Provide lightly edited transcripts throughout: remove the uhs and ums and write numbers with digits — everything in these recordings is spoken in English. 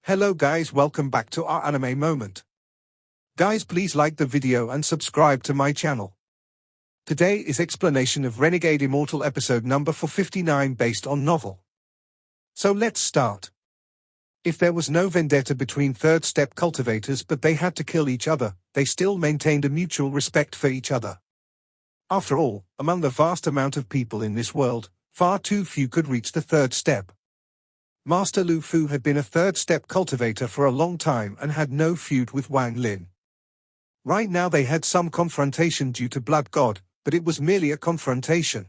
Hello guys, welcome back to our anime moment. Guys, please like the video and subscribe to my channel. Today is explanation of Renegade Immortal episode number 459 based on novel. So let's start. If there was no vendetta between third step cultivators but they had to kill each other, they still maintained a mutual respect for each other. After all, among the vast amount of people in this world, far too few could reach the third step. Master Lufu had been a third-step cultivator for a long time and had no feud with Wang Lin. Right now they had some confrontation due to Blood God, but it was merely a confrontation.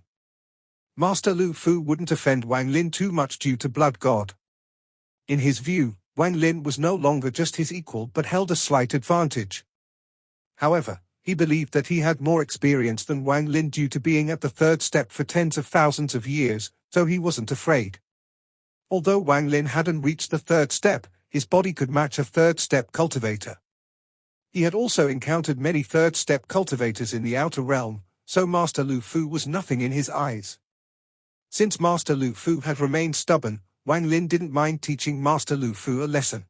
Master Lufu wouldn't offend Wang Lin too much due to Blood God. In his view, Wang Lin was no longer just his equal but held a slight advantage. However, he believed that he had more experience than Wang Lin due to being at the third step for tens of thousands of years, so he wasn't afraid. Although Wang Lin hadn't reached the third step, his body could match a third-step cultivator. He had also encountered many third-step cultivators in the outer realm, so Master Lufu was nothing in his eyes. Since Master Lufu had remained stubborn, Wang Lin didn't mind teaching Master Lufu a lesson.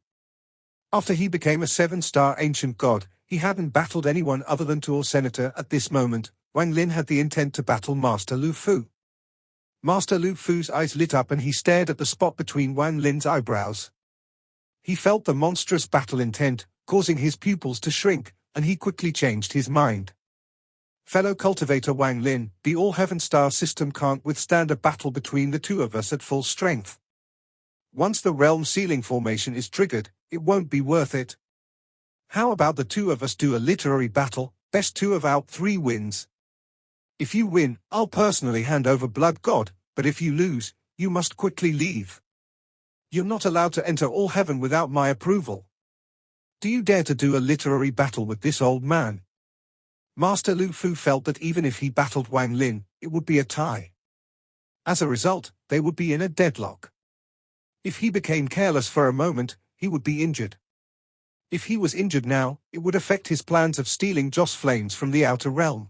After he became a 7-star ancient god, he hadn't battled anyone other than Tour Senator at this moment. Wang Lin had the intent to battle Master Lufu. Master Lufu's eyes lit up and he stared at the spot between Wang Lin's eyebrows. He felt the monstrous battle intent, causing his pupils to shrink, and he quickly changed his mind. Fellow cultivator Wang Lin, the all-heaven star system can't withstand a battle between the two of us at full strength. Once the realm sealing formation is triggered, it won't be worth it. How about the two of us do a literary battle, best 2 of out 3 wins? If you win, I'll personally hand over Blood God, but if you lose, you must quickly leave. You're not allowed to enter All Heaven without my approval. Do you dare to do a literary battle with this old man? Master Lufu felt that even if he battled Wang Lin, it would be a tie. As a result, they would be in a deadlock. If he became careless for a moment, he would be injured. If he was injured now, it would affect his plans of stealing Joss Flames from the outer realm.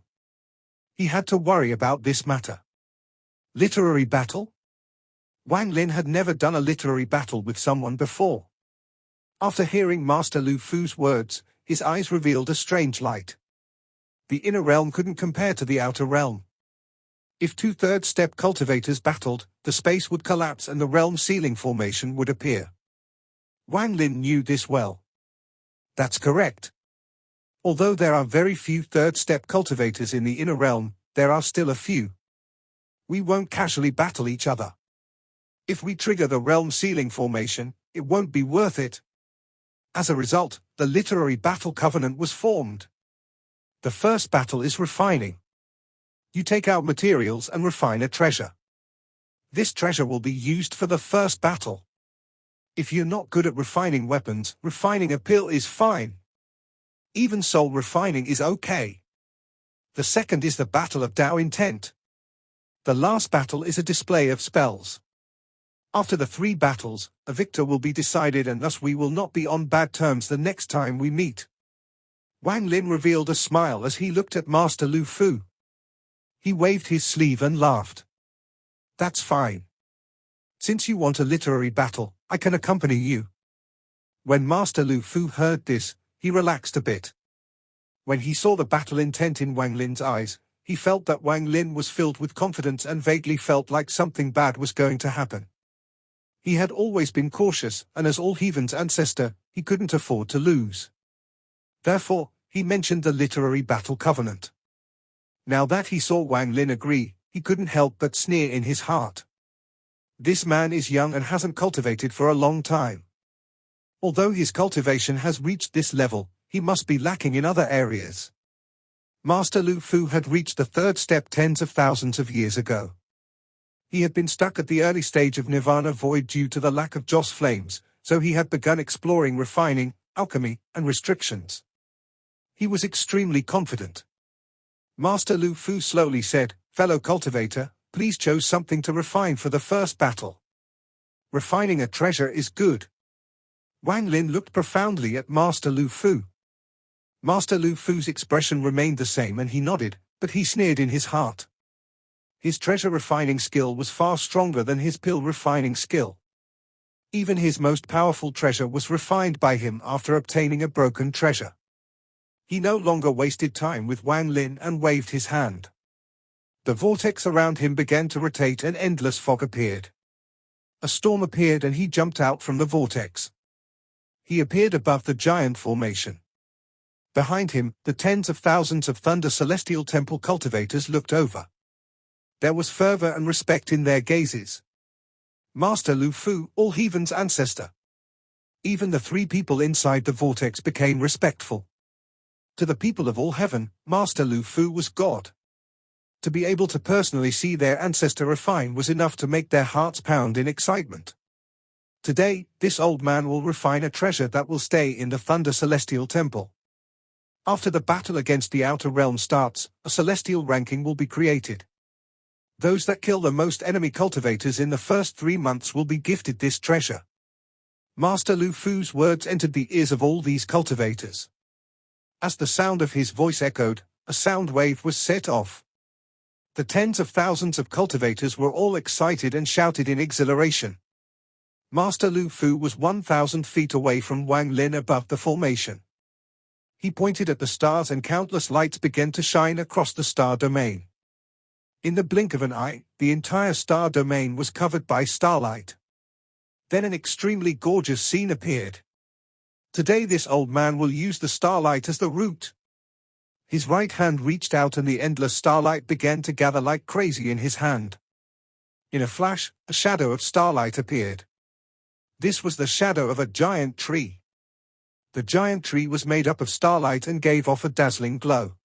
He had to worry about this matter. Literary battle? Wang Lin had never done a literary battle with someone before. After hearing Master Lufu's words, his eyes revealed a strange light. The inner realm couldn't compare to the outer realm. If 2 third-step cultivators battled, the space would collapse and the realm sealing formation would appear. Wang Lin knew this well. That's correct. Although there are very few third-step cultivators in the inner realm, there are still a few. We won't casually battle each other. If we trigger the realm sealing formation, it won't be worth it. As a result, the literary battle covenant was formed. The first battle is refining. You take out materials and refine a treasure. This treasure will be used for the first battle. If you're not good at refining weapons, refining a pill is fine. Even soul refining is okay. The second is the battle of Dao intent. The last battle is a display of spells. After the 3 battles, a victor will be decided and thus we will not be on bad terms the next time we meet. Wang Lin revealed a smile as he looked at Master Lufu. He waved his sleeve and laughed. That's fine. Since you want a literary battle, I can accompany you. When Master Lufu heard this, he relaxed a bit. When he saw the battle intent in Wang Lin's eyes, he felt that Wang Lin was filled with confidence and vaguely felt like something bad was going to happen. He had always been cautious, and as All Heaven's ancestor, he couldn't afford to lose. Therefore, he mentioned the literary battle covenant. Now that he saw Wang Lin agree, he couldn't help but sneer in his heart. This man is young and hasn't cultivated for a long time. Although his cultivation has reached this level, he must be lacking in other areas. Master Lufu had reached the third step tens of thousands of years ago. He had been stuck at the early stage of Nirvana Void due to the lack of Joss Flames, so he had begun exploring refining, alchemy, and restrictions. He was extremely confident. Master Lufu slowly said, "Fellow cultivator, please choose something to refine for the first battle." Refining a treasure is good. Wang Lin looked profoundly at Master Lufu. Master Lufu's expression remained the same and he nodded, but he sneered in his heart. His treasure refining skill was far stronger than his pill refining skill. Even his most powerful treasure was refined by him after obtaining a broken treasure. He no longer wasted time with Wang Lin and waved his hand. The vortex around him began to rotate and endless fog appeared. A storm appeared and he jumped out from the vortex. He appeared above the giant formation. Behind him, the tens of thousands of Thunder Celestial Temple cultivators looked over. There was fervor and respect in their gazes. Master Lufu, all heaven's ancestor. Even the three people inside the vortex became respectful. To the people of all heaven, Master Lufu was God. To be able to personally see their ancestor refine was enough to make their hearts pound in excitement. Today, this old man will refine a treasure that will stay in the Thunder Celestial Temple. After the battle against the Outer Realm starts, a celestial ranking will be created. Those that kill the most enemy cultivators in the first 3 months will be gifted this treasure. Master Lufu's words entered the ears of all these cultivators. As the sound of his voice echoed, a sound wave was set off. The tens of thousands of cultivators were all excited and shouted in exhilaration. Master Lufu was 1,000 feet away from Wang Lin above the formation. He pointed at the stars and countless lights began to shine across the star domain. In the blink of an eye, the entire star domain was covered by starlight. Then an extremely gorgeous scene appeared. Today this old man will use the starlight as the root. His right hand reached out and the endless starlight began to gather like crazy in his hand. In a flash, a shadow of starlight appeared. This was the shadow of a giant tree. The giant tree was made up of starlight and gave off a dazzling glow.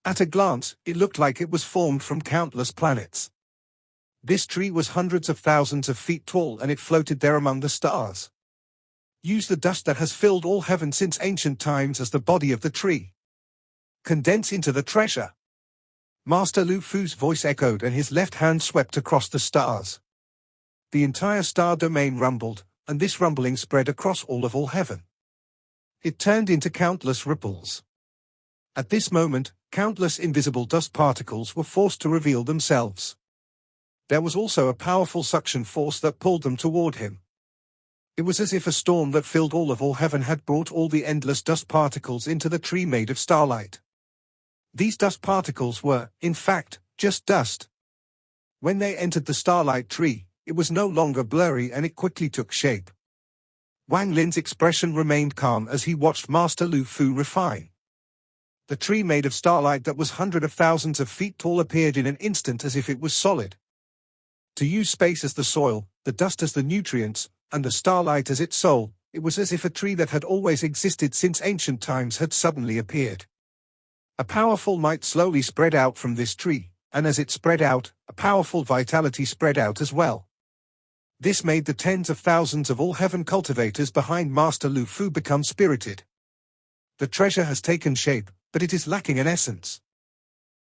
At a glance, it looked like it was formed from countless planets. This tree was hundreds of thousands of feet tall and it floated there among the stars. Use the dust that has filled all heaven since ancient times as the body of the tree. Condense into the treasure. Master Lufu's voice echoed and his left hand swept across the stars. The entire star domain rumbled, and this rumbling spread across all heaven. It turned into countless ripples. At this moment, countless invisible dust particles were forced to reveal themselves. There was also a powerful suction force that pulled them toward him. It was as if a storm that filled all heaven had brought all the endless dust particles into the tree made of starlight. These dust particles were, in fact, just dust. When they entered the starlight tree, it was no longer blurry and it quickly took shape. Wang Lin's expression remained calm as he watched Master Lufu refine. The tree made of starlight that was hundreds of thousands of feet tall appeared in an instant as if it was solid. To use space as the soil, the dust as the nutrients, and the starlight as its soul, it was as if a tree that had always existed since ancient times had suddenly appeared. A powerful might slowly spread out from this tree, and as it spread out, a powerful vitality spread out as well. This made the tens of thousands of all heaven cultivators behind Master Lufu become spirited. The treasure has taken shape, but it is lacking an essence.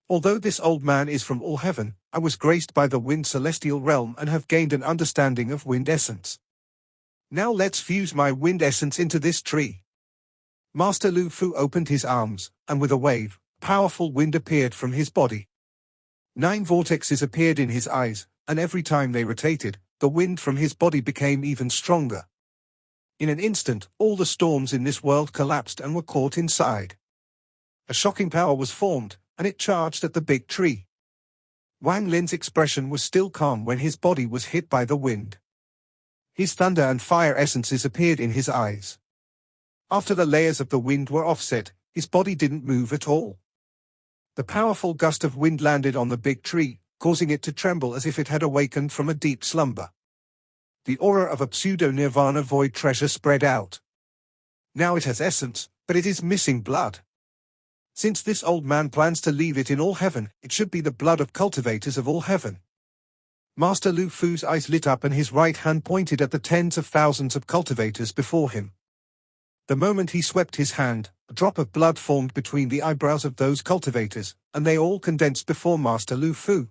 Although this old man is from all heaven, I was graced by the wind celestial realm and have gained an understanding of wind essence. Now let's fuse my wind essence into this tree. Master Lufu opened his arms, and with a wave, powerful wind appeared from his body. 9 vortexes appeared in his eyes, and every time they rotated, the wind from his body became even stronger. In an instant, all the storms in this world collapsed and were caught inside. A shocking power was formed, and it charged at the big tree. Wang Lin's expression was still calm when his body was hit by the wind. His thunder and fire essences appeared in his eyes. After the layers of the wind were offset, his body didn't move at all. The powerful gust of wind landed on the big tree, causing it to tremble as if it had awakened from a deep slumber. The aura of a pseudo-nirvana void treasure spread out. Now it has essence, but it is missing blood. Since this old man plans to leave it in all heaven, it should be the blood of cultivators of all heaven. Master Lufu's eyes lit up and his right hand pointed at the tens of thousands of cultivators before him. The moment he swept his hand, a drop of blood formed between the eyebrows of those cultivators, and they all condensed before Master Lufu.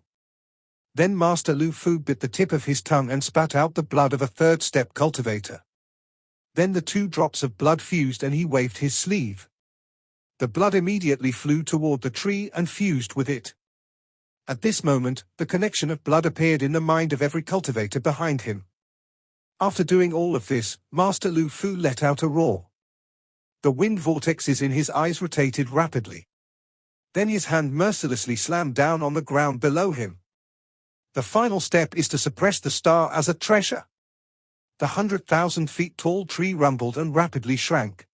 Then Master Lufu bit the tip of his tongue and spat out the blood of a third-step cultivator. Then the 2 drops of blood fused and he waved his sleeve. The blood immediately flew toward the tree and fused with it. At this moment, the connection of blood appeared in the mind of every cultivator behind him. After doing all of this, Master Lufu let out a roar. The wind vortexes in his eyes rotated rapidly. Then his hand mercilessly slammed down on the ground below him. The final step is to suppress the star as a treasure. The 100,000 feet tall tree rumbled and rapidly shrank.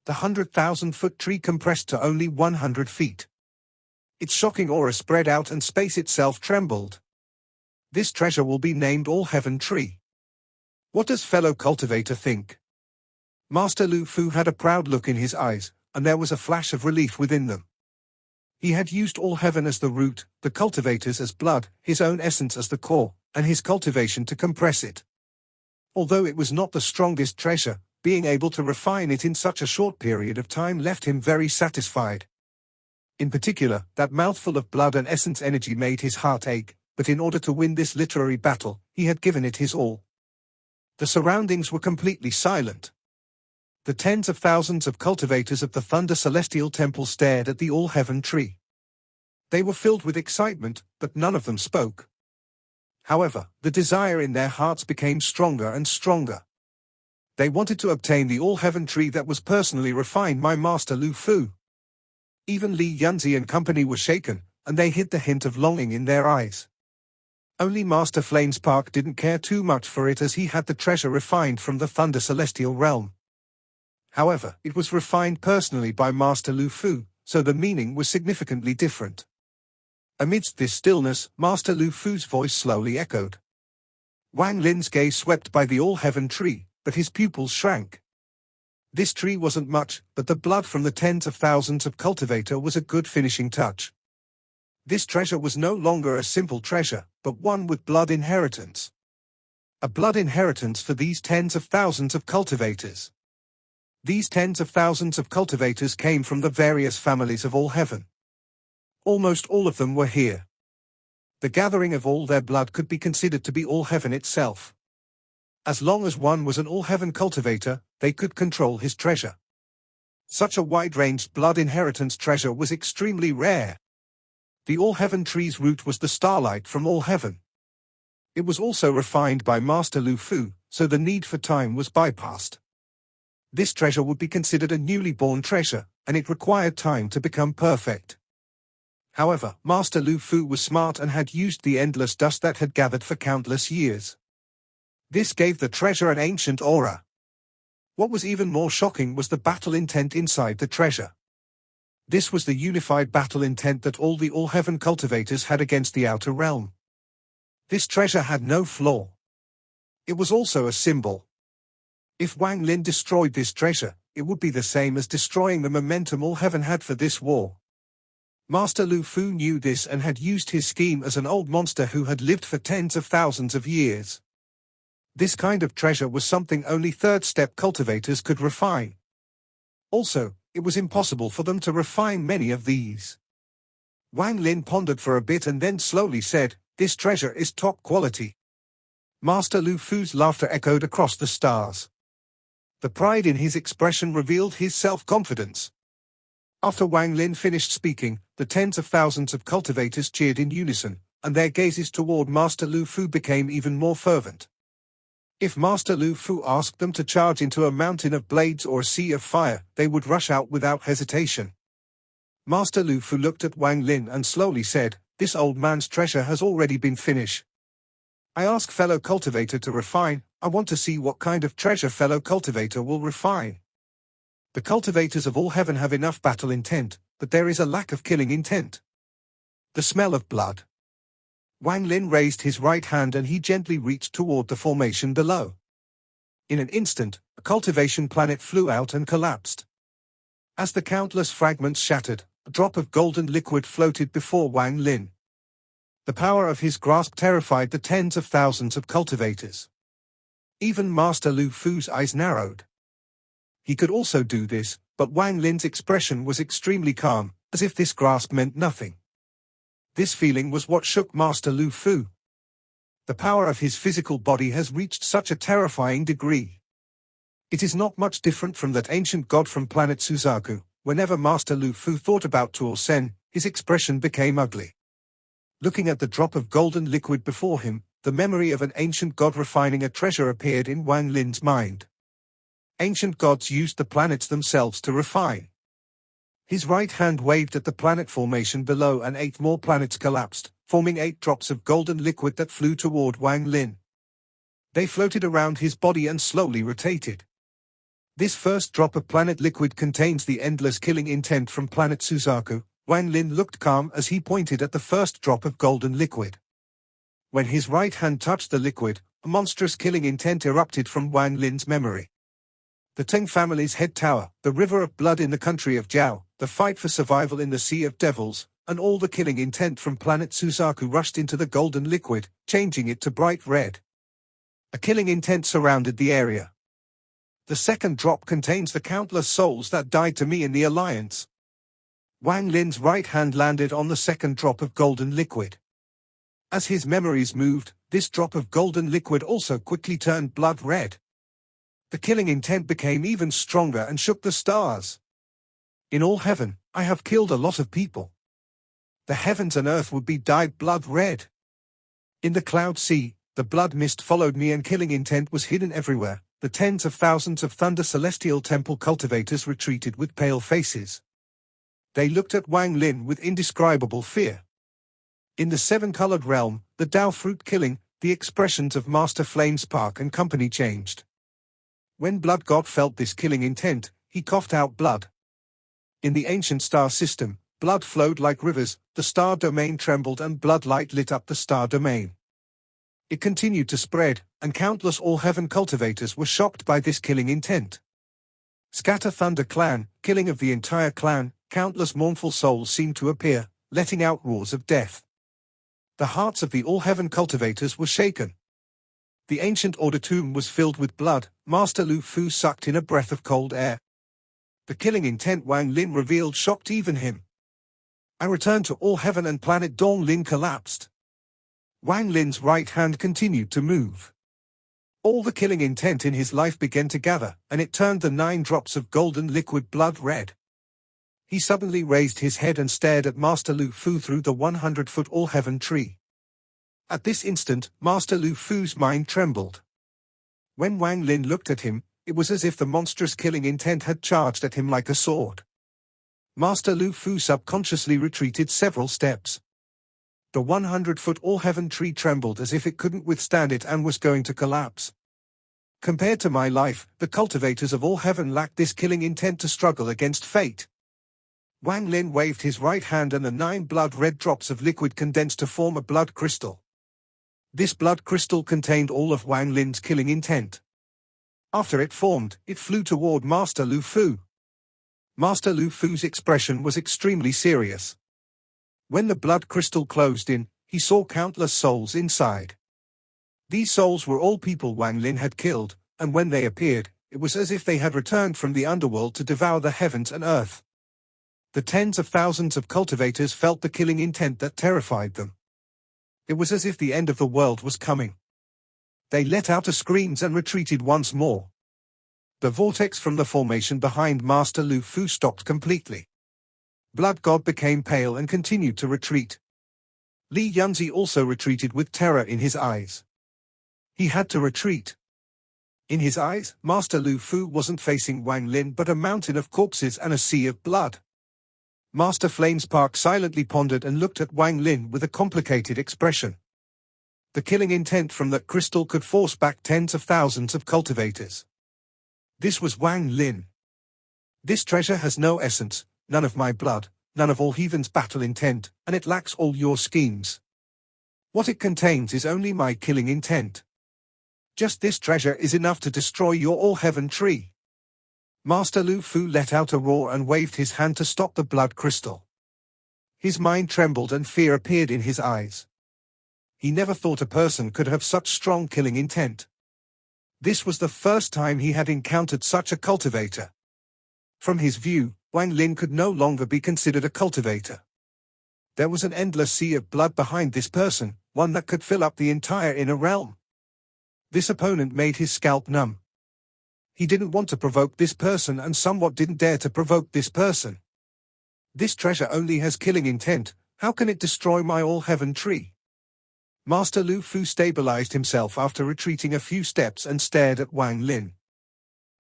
The 100,000-foot tree compressed to only 100 feet. Its shocking aura spread out and space itself trembled. This treasure will be named All Heaven Tree. What does fellow cultivator think? Master Lufu had a proud look in his eyes, and there was a flash of relief within them. He had used All Heaven as the root, the cultivators as blood, his own essence as the core, and his cultivation to compress it. Although it was not the strongest treasure, being able to refine it in such a short period of time left him very satisfied. In particular, that mouthful of blood and essence energy made his heart ache, but in order to win this literary battle, he had given it his all. The surroundings were completely silent. The tens of thousands of cultivators of the Thunder Celestial Temple stared at the All Heaven Tree. They were filled with excitement, but none of them spoke. However, the desire in their hearts became stronger and stronger. They wanted to obtain the All Heaven Tree that was personally refined by Master Lufu. Even Li Yunzi and company were shaken, and they hid the hint of longing in their eyes. Only Master Flamespark didn't care too much for it, as he had the treasure refined from the Thunder Celestial Realm. However, it was refined personally by Master Lufu, so the meaning was significantly different. Amidst this stillness, Master Lufu's voice slowly echoed. Wang Lin's gaze swept by the All Heaven Tree, but his pupils shrank. This tree wasn't much, but the blood from the tens of thousands of cultivator was a good finishing touch. This treasure was no longer a simple treasure, but one with blood inheritance. A blood inheritance for these tens of thousands of cultivators. These tens of thousands of cultivators came from the various families of All Heaven. Almost all of them were here. The gathering of all their blood could be considered to be All Heaven itself. As long as one was an All Heaven cultivator, they could control his treasure. Such a wide-ranged blood inheritance treasure was extremely rare. The All Heaven Tree's root was the starlight from All Heaven. It was also refined by Master Lufu, so the need for time was bypassed. This treasure would be considered a newly born treasure, and it required time to become perfect. However, Master Lufu was smart and had used the endless dust that had gathered for countless years. This gave the treasure an ancient aura. What was even more shocking was the battle intent inside the treasure. This was the unified battle intent that all the All Heaven cultivators had against the outer realm. This treasure had no flaw. It was also a symbol. If Wang Lin destroyed this treasure, it would be the same as destroying the momentum All Heaven had for this war. Master Lufu knew this and had used his scheme as an old monster who had lived for tens of thousands of years. This kind of treasure was something only third-step cultivators could refine. Also, it was impossible for them to refine many of these. Wang Lin pondered for a bit and then slowly said, "This treasure is top quality." Master Lufu's laughter echoed across the stars. The pride in his expression revealed his self-confidence. After Wang Lin finished speaking, the tens of thousands of cultivators cheered in unison, and their gazes toward Master Lufu became even more fervent. If Master Lufu asked them to charge into a mountain of blades or a sea of fire, they would rush out without hesitation. Master Lufu looked at Wang Lin and slowly said, "This old man's treasure has already been finished. I ask fellow cultivator to refine. I want to see what kind of treasure fellow cultivator will refine." The cultivators of All Heaven have enough battle intent, but there is a lack of killing intent. The smell of blood. Wang Lin raised his right hand and he gently reached toward the formation below. In an instant, a cultivation planet flew out and collapsed. As the countless fragments shattered, a drop of golden liquid floated before Wang Lin. The power of his grasp terrified the tens of thousands of cultivators. Even Master Lufu's eyes narrowed. He could also do this, but Wang Lin's expression was extremely calm, as if this grasp meant nothing. This feeling was what shook Master Lufu. The power of his physical body has reached such a terrifying degree. It is not much different from that ancient god from planet Suzaku. Whenever Master Lufu thought about Tuo Sen, his expression became ugly. Looking at the drop of golden liquid before him, the memory of an ancient god refining a treasure appeared in Wang Lin's mind. Ancient gods used the planets themselves to refine. His right hand waved at the planet formation below and 8 more planets collapsed, forming 8 drops of golden liquid that flew toward Wang Lin. They floated around his body and slowly rotated. This first drop of planet liquid contains the endless killing intent from planet Suzaku. Wang Lin looked calm as he pointed at the first drop of golden liquid. When his right hand touched the liquid, a monstrous killing intent erupted from Wang Lin's memory. The Teng family's head tower, the river of blood in the country of Jiao, the fight for survival in the Sea of Devils, and all the killing intent from planet Suzaku rushed into the golden liquid, changing it to bright red. A killing intent surrounded the area. The second drop contains the countless souls that died to me in the Alliance. Wang Lin's right hand landed on the second drop of golden liquid. As his memories moved, this drop of golden liquid also quickly turned blood red. The killing intent became even stronger and shook the stars. In all heaven, I have killed a lot of people. The heavens and earth would be dyed blood red. In the cloud sea, the blood mist followed me and killing intent was hidden everywhere. The tens of thousands of Thunder Celestial Temple cultivators retreated with pale faces. They looked at Wang Lin with indescribable fear. In the 7-colored realm, the Dao fruit killing, the expressions of Master Flamespark and company changed. When Blood God felt this killing intent, he coughed out blood. In the ancient star system, blood flowed like rivers, the star domain trembled and blood light lit up the star domain. It continued to spread, and countless all-heaven cultivators were shocked by this killing intent. Scatter Thunder Clan, killing of the entire clan, countless mournful souls seemed to appear, letting out roars of death. The hearts of the all-heaven cultivators were shaken. The ancient order tomb was filled with blood. Master Lufu sucked in a breath of cold air. The killing intent Wang Lin revealed shocked even him. I returned to all heaven and planet Dong Lin collapsed. Wang Lin's right hand continued to move. All the killing intent in his life began to gather, and it turned the 9 drops of golden liquid blood red. He suddenly raised his head and stared at Master Lufu through the 100-foot all-heaven tree. At this instant, Master Lufu's mind trembled. When Wang Lin looked at him, it was as if the monstrous killing intent had charged at him like a sword. Master Lufu subconsciously retreated several steps. The 100-foot all-heaven tree trembled as if it couldn't withstand it and was going to collapse. Compared to my life, the cultivators of all heaven lacked this killing intent to struggle against fate. Wang Lin waved his right hand and the 9 blood-red drops of liquid condensed to form a blood crystal. This blood crystal contained all of Wang Lin's killing intent. After it formed, it flew toward Master Lufu. Master Lufu's expression was extremely serious. When the blood crystal closed in, he saw countless souls inside. These souls were all people Wang Lin had killed, and when they appeared, it was as if they had returned from the underworld to devour the heavens and earth. The tens of thousands of cultivators felt the killing intent that terrified them. It was as if the end of the world was coming. They let out screams and retreated once more. The vortex from the formation behind Master Lufu stopped completely. Blood God became pale and continued to retreat. Li Yunzi also retreated with terror in his eyes. He had to retreat. In his eyes, Master Lufu wasn't facing Wang Lin but a mountain of corpses and a sea of blood. Master Flamespark silently pondered and looked at Wang Lin with a complicated expression. The killing intent from that crystal could force back tens of thousands of cultivators. This was Wang Lin. This treasure has no essence, none of my blood, none of all heathen's battle intent, and it lacks all your schemes. What it contains is only my killing intent. Just this treasure is enough to destroy your all-heaven tree. Master Lufu let out a roar and waved his hand to stop the blood crystal. His mind trembled and fear appeared in his eyes. He never thought a person could have such strong killing intent. This was the first time he had encountered such a cultivator. From his view, Wang Lin could no longer be considered a cultivator. There was an endless sea of blood behind this person, one that could fill up the entire inner realm. This opponent made his scalp numb. He didn't want to provoke this person and somewhat didn't dare to provoke this person. This treasure only has killing intent, how can it destroy my all-heaven tree? Master Lufu stabilized himself after retreating a few steps and stared at Wang Lin.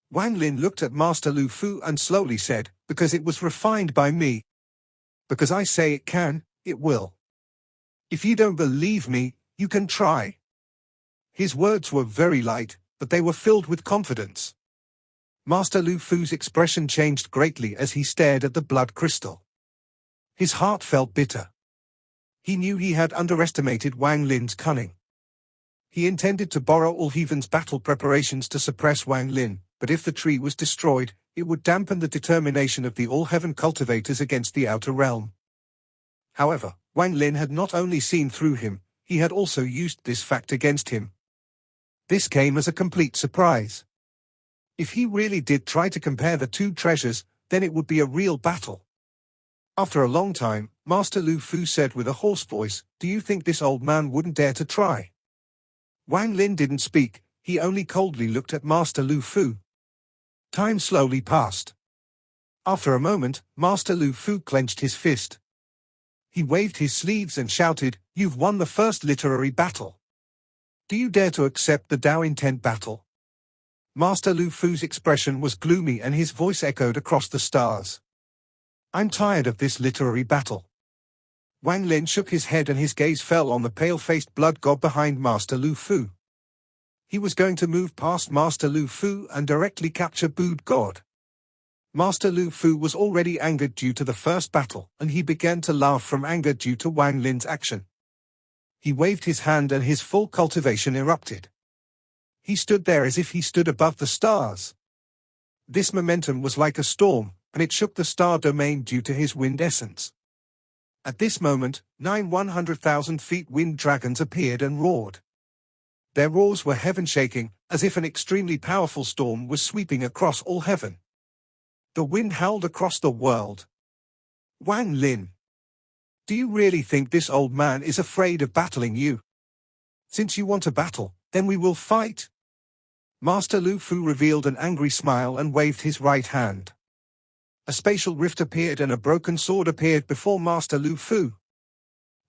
Wang Lin looked at Master Lufu and slowly said, "Because it was refined by me. Because I say it can, it will. If you don't believe me, you can try." His words were very light, but they were filled with confidence. Master Lufu's expression changed greatly as he stared at the blood crystal. His heart felt bitter. He knew he had underestimated Wang Lin's cunning. He intended to borrow all Heaven's battle preparations to suppress Wang Lin, but if the tree was destroyed, it would dampen the determination of the All-Heaven cultivators against the outer realm. However, Wang Lin had not only seen through him, he had also used this fact against him. This came as a complete surprise. If he really did try to compare the two treasures, then it would be a real battle. After a long time, Master Lufu said with a hoarse voice, "Do you think this old man wouldn't dare to try?" Wang Lin didn't speak, he only coldly looked at Master Lufu. Time slowly passed. After a moment, Master Lufu clenched his fist. He waved his sleeves and shouted, "You've won the first literary battle. Do you dare to accept the Dao intent battle?" Master Lufu's expression was gloomy and his voice echoed across the stars. "I'm tired of this literary battle." Wang Lin shook his head and his gaze fell on the pale-faced blood god behind Master Lufu. He was going to move past Master Lufu and directly capture Blood God. Master Lufu was already angered due to the first battle, and he began to laugh from anger due to Wang Lin's action. He waved his hand and his full cultivation erupted. He stood there as if he stood above the stars. This momentum was like a storm, and it shook the star domain due to his wind essence. At this moment, 9 100,000 feet wind dragons appeared and roared. Their roars were heaven-shaking, as if an extremely powerful storm was sweeping across all heaven. The wind howled across the world. "Wang Lin, do you really think this old man is afraid of battling you? Since you want a battle, then we will fight." Master Lufu revealed an angry smile and waved his right hand. A spatial rift appeared and a broken sword appeared before Master Lufu.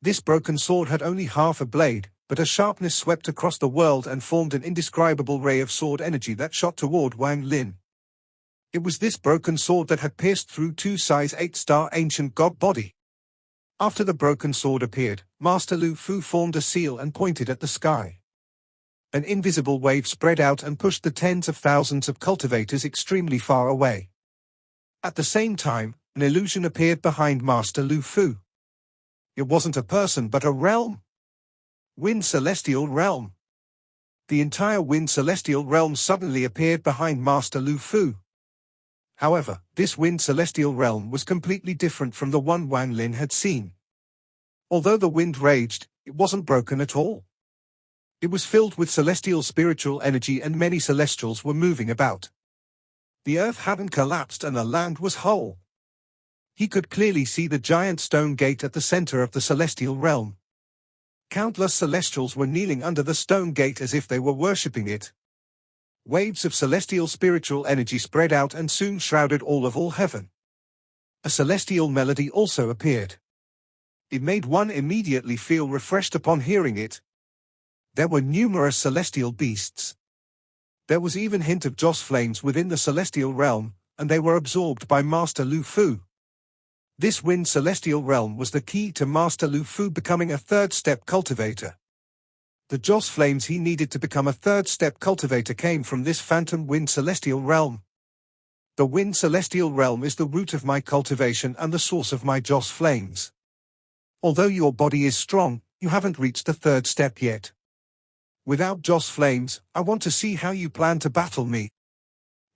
This broken sword had only half a blade, but a sharpness swept across the world and formed an indescribable ray of sword energy that shot toward Wang Lin. It was this broken sword that had pierced through two size 8-star ancient god body. After the broken sword appeared, Master Lufu formed a seal and pointed at the sky. An invisible wave spread out and pushed the tens of thousands of cultivators extremely far away. At the same time, an illusion appeared behind Master Lufu. It wasn't a person but a realm. Wind Celestial Realm. The entire Wind Celestial Realm suddenly appeared behind Master Lufu. However, this Wind Celestial Realm was completely different from the one Wang Lin had seen. Although the wind raged, it wasn't broken at all. It was filled with celestial spiritual energy and many celestials were moving about. The earth hadn't collapsed and the land was whole. He could clearly see the giant stone gate at the center of the celestial realm. Countless celestials were kneeling under the stone gate as if they were worshipping it. Waves of celestial spiritual energy spread out and soon shrouded all heaven. A celestial melody also appeared. It made one immediately feel refreshed upon hearing it. There were numerous celestial beasts. There was even hint of joss flames within the celestial realm, and they were absorbed by Master Lufu. This Wind Celestial Realm was the key to Master Lufu becoming a third-step cultivator. The joss flames he needed to become a third-step cultivator came from this phantom Wind Celestial Realm. The Wind Celestial Realm is the root of my cultivation and the source of my joss flames. Although your body is strong, you haven't reached the third step yet. Without joss flames, I want to see how you plan to battle me.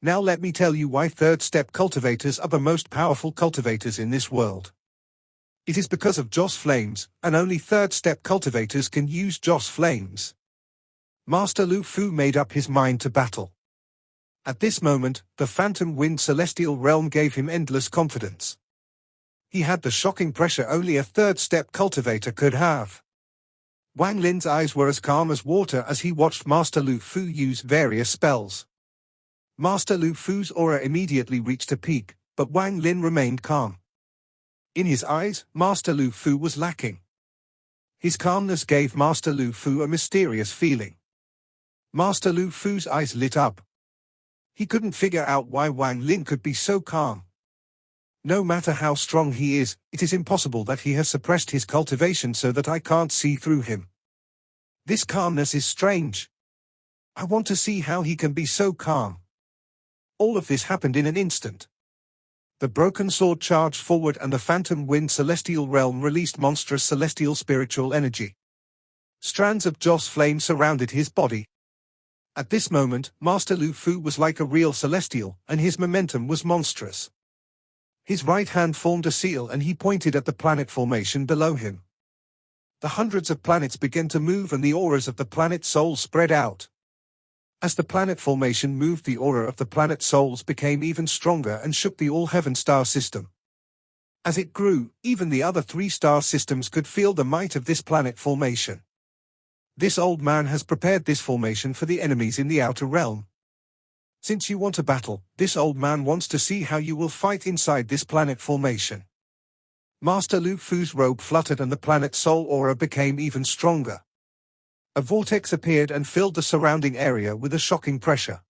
Now let me tell you why third-step cultivators are the most powerful cultivators in this world. It is because of joss flames, and only third-step cultivators can use joss flames. Master Lufu made up his mind to battle. At this moment, the phantom Wind Celestial Realm gave him endless confidence. He had the shocking pressure only a third-step cultivator could have. Wang Lin's eyes were as calm as water as he watched Master Lufu use various spells. Master Lufu's aura immediately reached a peak, but Wang Lin remained calm. In his eyes, Master Lufu was lacking. His calmness gave Master Lufu a mysterious feeling. Master Lufu's eyes lit up. He couldn't figure out why Wang Lin could be so calm. No matter how strong he is, it is impossible that he has suppressed his cultivation so that I can't see through him. This calmness is strange. I want to see how he can be so calm. All of this happened in an instant. The broken sword charged forward and the phantom wind celestial realm released monstrous celestial spiritual energy. Strands of joss flame surrounded his body. At this moment, Master Lufu was like a real celestial, and his momentum was monstrous. His right hand formed a seal and he pointed at the planet formation below him. The hundreds of planets began to move and the auras of the planet souls spread out. As the planet formation moved, the aura of the planet souls became even stronger and shook the all-heaven star system. As it grew, even the other 3 star systems could feel the might of this planet formation. This old man has prepared this formation for the enemies in the outer realm. Since you want a battle, this old man wants to see how you will fight inside this planet formation. Master Lufu's robe fluttered and the planet soul aura became even stronger. A vortex appeared and filled the surrounding area with a shocking pressure.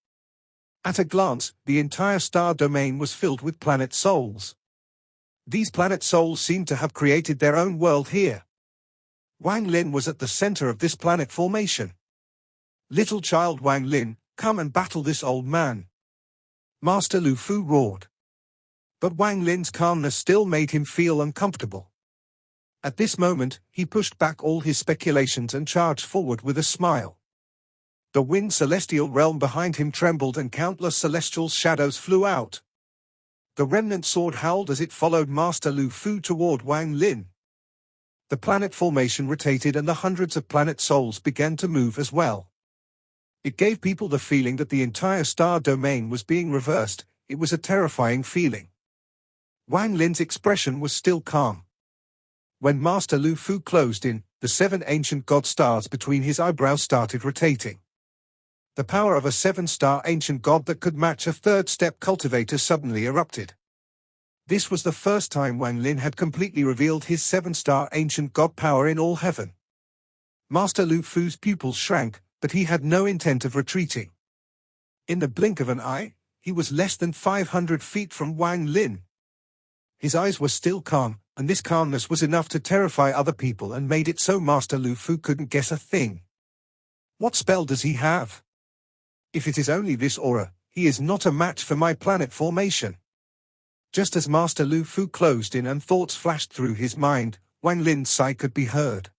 At a glance, the entire star domain was filled with planet souls. These planet souls seemed to have created their own world here. Wang Lin was at the center of this planet formation. Little child Wang Lin, come and battle this old man. Master Lufu roared. But Wang Lin's calmness still made him feel uncomfortable. At this moment, he pushed back all his speculations and charged forward with a smile. The wind celestial realm behind him trembled and countless celestial shadows flew out. The remnant sword howled as it followed Master Lufu toward Wang Lin. The planet formation rotated and the hundreds of planet souls began to move as well. It gave people the feeling that the entire star domain was being reversed. It was a terrifying feeling. Wang Lin's expression was still calm. When Master Lufu closed in, the 7 ancient god stars between his eyebrows started rotating. The power of a 7-star ancient god that could match a 3rd-step cultivator suddenly erupted. This was the first time Wang Lin had completely revealed his 7-star ancient god power in all heaven. Master Lufu's pupils shrank, but he had no intent of retreating. In the blink of an eye, he was less than 500 feet from Wang Lin. His eyes were still calm, and this calmness was enough to terrify other people and made it so Master Lufu couldn't guess a thing. What spell does he have? If it is only this aura, he is not a match for my planet formation. Just as Master Lufu closed in and thoughts flashed through his mind, Wang Lin's sigh could be heard.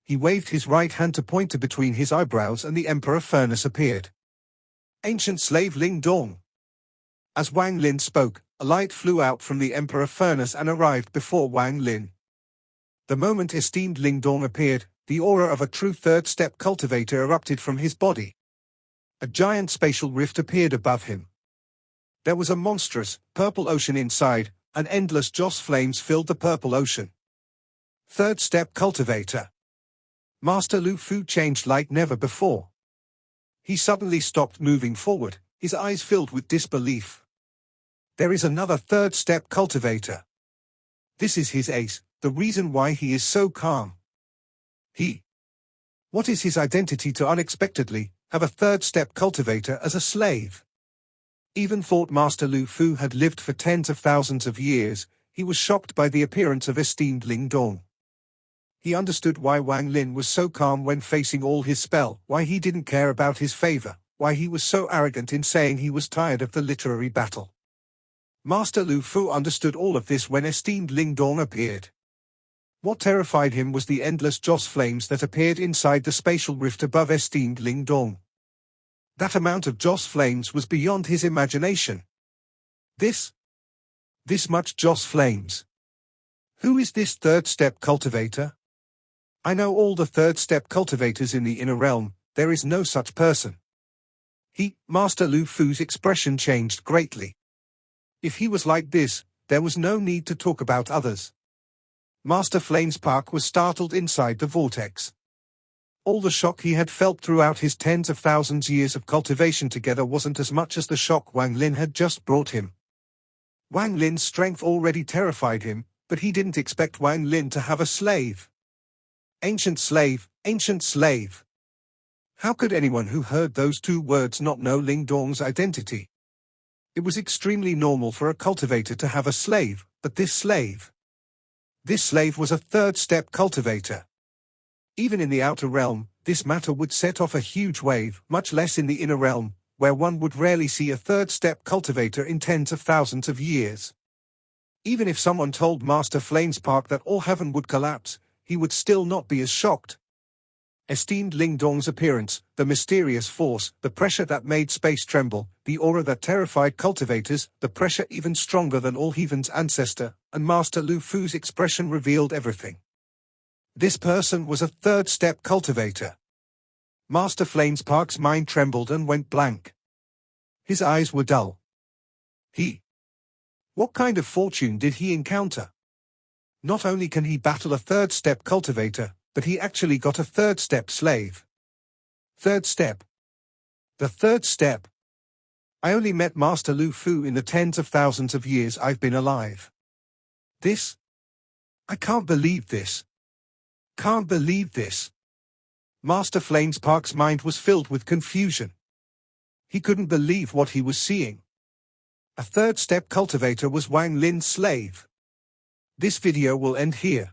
He waved his right hand to point to between his eyebrows and the Emperor Furnace appeared. Ancient slave Ling Dong. As Wang Lin spoke, a light flew out from the Emperor Furnace and arrived before Wang Lin. The moment esteemed Ling Dong appeared, the aura of a true 3rd-step cultivator erupted from his body. A giant spatial rift appeared above him. There was a monstrous, purple ocean inside, and endless joss flames filled the purple ocean. 3rd-step cultivator. Master Lufu changed like never before. He suddenly stopped moving forward, his eyes filled with disbelief. There is another 3rd-step cultivator. This is his ace, the reason why he is so calm. What is his identity to unexpectedly have a 3rd-step cultivator as a slave? Even thought Master Lufu had lived for tens of thousands of years, he was shocked by the appearance of esteemed Ling Dong. He understood why Wang Lin was so calm when facing all his spell, why he didn't care about his favor, why he was so arrogant in saying he was tired of the literary battle. Master Lufu understood all of this when esteemed Ling Dong appeared. What terrified him was the endless joss flames that appeared inside the spatial rift above esteemed Ling Dong. That amount of joss flames was beyond his imagination. This much joss flames. Who is this 3rd-step cultivator? I know all the 3rd-step cultivators in the inner realm, there is no such person. Master Lufu's expression changed greatly. If he was like this, there was no need to talk about others. Master Flamespark was startled inside the vortex. All the shock he had felt throughout his tens of thousands years of cultivation together wasn't as much as the shock Wang Lin had just brought him. Wang Lin's strength already terrified him, but he didn't expect Wang Lin to have a slave. Ancient slave, ancient slave. How could anyone who heard those two words not know Ling Dong's identity? It was extremely normal for a cultivator to have a slave, but this slave was a third-step cultivator. Even in the outer realm, this matter would set off a huge wave, much less in the inner realm, where one would rarely see a third-step cultivator in tens of thousands of years. Even if someone told Master Flamespark that all heaven would collapse, he would still not be as shocked. Esteemed Ling Dong's appearance, the mysterious force, the pressure that made space tremble, the aura that terrified cultivators, the pressure even stronger than all heaven's ancestor, and Master Lufu's expression revealed everything. This person was a third-step cultivator. Master Flamespark's mind trembled and went blank. His eyes were dull. What kind of fortune did he encounter? Not only can he battle a third-step cultivator, but he actually got a third-step slave. Third step. The third step. I only met Master Lufu in the tens of thousands of years I've been alive. I can't believe this. Can't believe this. Master Flamespark's mind was filled with confusion. He couldn't believe what he was seeing. A third-step cultivator was Wang Lin's slave. This video will end here.